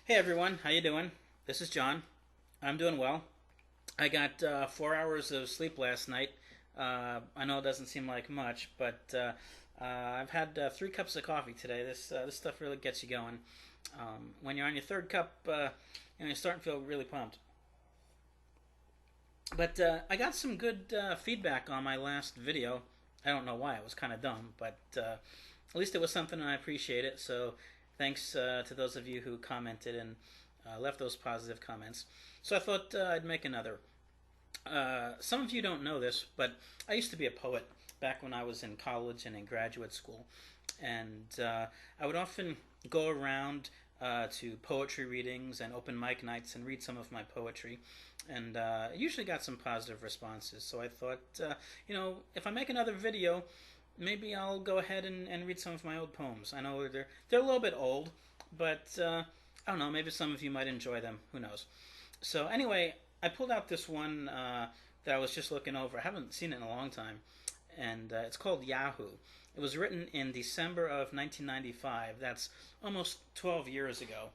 Hey everyone, how you doing? This is John. I'm doing well. I got 4 hours of sleep last night. I know it doesn't seem like much, but I've had 3 cups of coffee today. This stuff really gets you going. When you're on your third cup, you're starting to feel really pumped. But I got some good feedback on my last video. I don't know why, it was kind of dumb, but at least it was something and I appreciate it. So thanks to those of you who commented and left those positive comments. So I thought I'd make another. Some of you don't know this, but I used to be a poet back when I was in college and in graduate school. And I would often go around to poetry readings and open mic nights and read some of my poetry. And I usually got some positive responses. So I thought, if I make another video, maybe I'll go ahead and read some of my old poems. I know they're a little bit old, but I don't know. Maybe some of you might enjoy them. Who knows? So anyway, I pulled out this one that I was just looking over. I haven't seen it in a long time, and it's called Yahoo. It was written in December of 1995. That's almost 12 years ago,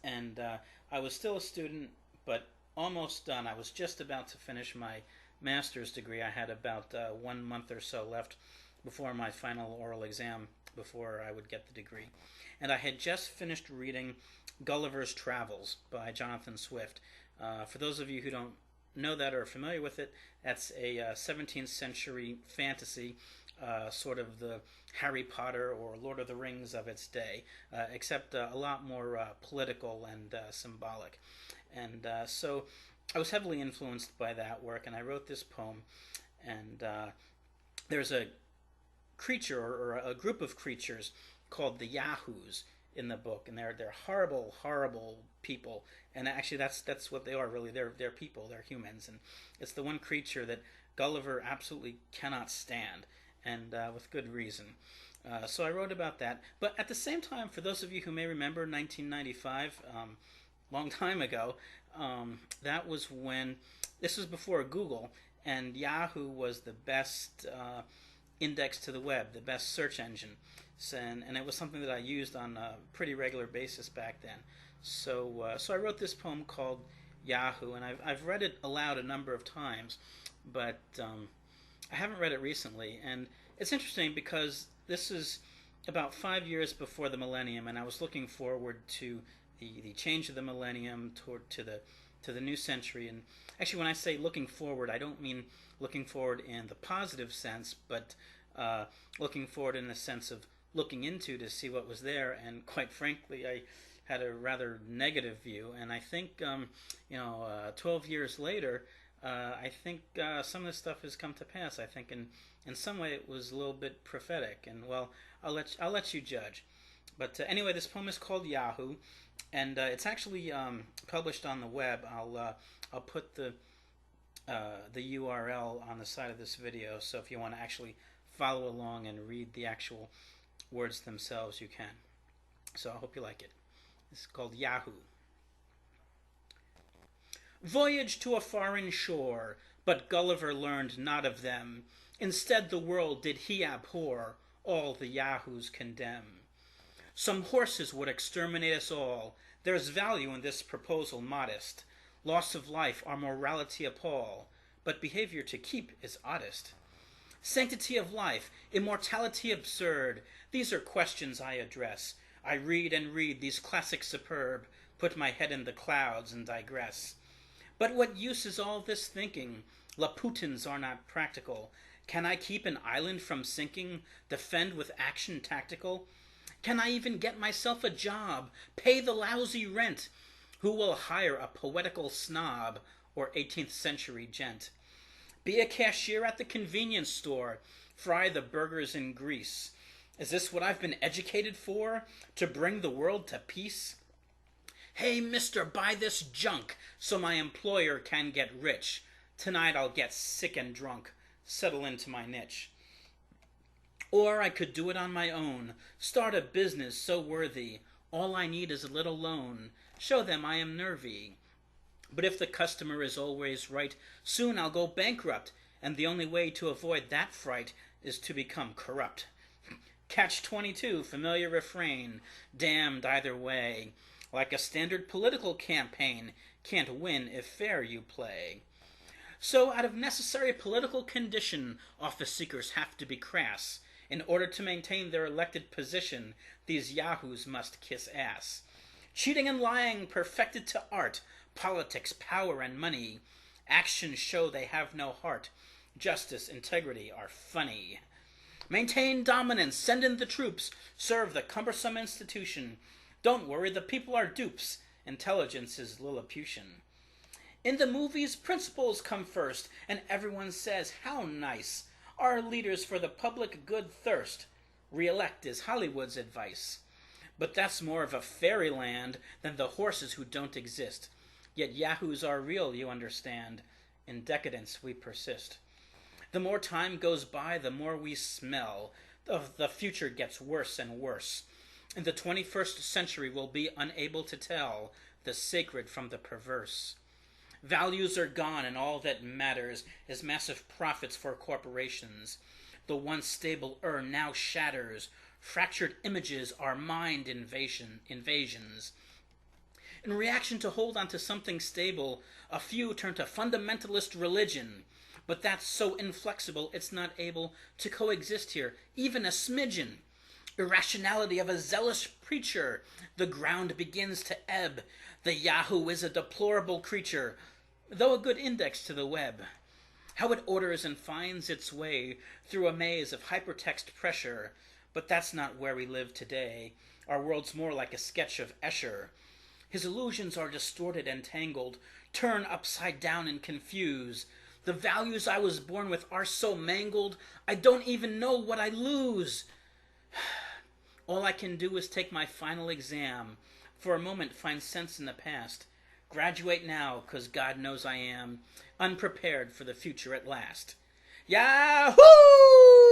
and I was still a student, but almost done. I was just about to finish my master's degree. I had about 1 month or so left before my final oral exam before I would get the degree. And I had just finished reading Gulliver's Travels by Jonathan Swift. For those of you who don't know that or are familiar with it, that's a 17th century fantasy, sort of the Harry Potter or Lord of the Rings of its day, except a lot more political and symbolic. And so I was heavily influenced by that work, and I wrote this poem. And there's a creature or a group of creatures called the Yahoos in the book, and they're horrible, horrible people. And actually, that's what they are. Really, they're people. They're humans, and it's the one creature that Gulliver absolutely cannot stand, and with good reason. So I wrote about that. But at the same time, for those of you who may remember 1995, long time ago, that was when this was before Google, and Yahoo was the best index to the web, the best search engine. And it was something that I used on a pretty regular basis back then. So I wrote this poem called Yahoo, and I've read it aloud a number of times, but I haven't read it recently. And it's interesting because this is about 5 years before the millennium, and I was looking forward to the change of the millennium to the new century. And actually, when I say looking forward, I don't mean looking forward in the positive sense, but looking forward in the sense of looking into to see what was there. And quite frankly, I had a rather negative view. And I think 12 years later, I think some of this stuff has come to pass. I think in some way it was a little bit prophetic. And well, I'll let you judge. But anyway, this poem is called Yahoo, and it's actually published on the web. I'll put the URL on the side of this video, so if you want to actually follow along and read the actual words themselves, you can. So I hope you like it. This is called Yahoo. Voyage to a foreign shore, but Gulliver learned not of them. Instead the world did he abhor, all the Yahoos condemn. Some horses would exterminate us all. There's value in this proposal modest. Loss of life our morality appall, but behavior to keep is oddest. Sanctity of life, immortality absurd, these are questions I address. I read and read these classics superb, put my head in the clouds and digress. But what use is all this thinking? Laputins are not practical. Can I keep an island from sinking, defend with action tactical? Can I even get myself a job, pay the lousy rent? Who will hire a poetical snob or 18th century gent? Be a cashier at the convenience store, fry the burgers in grease. Is this what I've been educated for, to bring the world to peace? Hey, mister, buy this junk so my employer can get rich. Tonight I'll get sick and drunk, settle into my niche. Or I could do it on my own, start a business so worthy. All I need is a little loan, show them I am nervy. But if the customer is always right, soon I'll go bankrupt, and the only way to avoid that fright is to become corrupt. Catch 22, familiar refrain, damned either way. like a standard political campaign, can't win if fair you play. So, out of necessary political condition, office seekers have to be crass. In order to maintain their elected position, these yahoos must kiss ass. Cheating and lying perfected to art, politics, power, and money. Actions show they have no heart. Justice, integrity are funny. Maintain dominance, send in the troops, serve the cumbersome institution. Don't worry, the people are dupes. Intelligence is Lilliputian. In the movies, principles come first, and everyone says, how nice. Our leaders for the public good thirst. Re-elect is Hollywood's advice. But that's more of a fairyland than the horses who don't exist. Yet yahoos are real, you understand. In decadence we persist. The more time goes by, the more we smell. The future gets worse and worse. In the 21st century we'll be unable to tell the sacred from the perverse. Values are gone, and all that matters is massive profits for corporations. The once stable urn now shatters. Fractured images are mind invasions. In reaction to hold on to something stable, a few turn to fundamentalist religion. But that's so inflexible it's not able to coexist here, even a smidgen. Irrationality of a zealous preacher. The ground begins to ebb. The Yahoo is a deplorable creature, though a good index to the web. How it orders and finds its way through a maze of hypertext pressure. But that's not where we live today. Our world's more like a sketch of Escher. His illusions are distorted and tangled, turn upside down and confuse. The values I was born with are so mangled, I don't even know what I lose. All I can do is take my final exam, for a moment find sense in the past, graduate now, 'cause God knows I am unprepared for the future at last. Yahoo!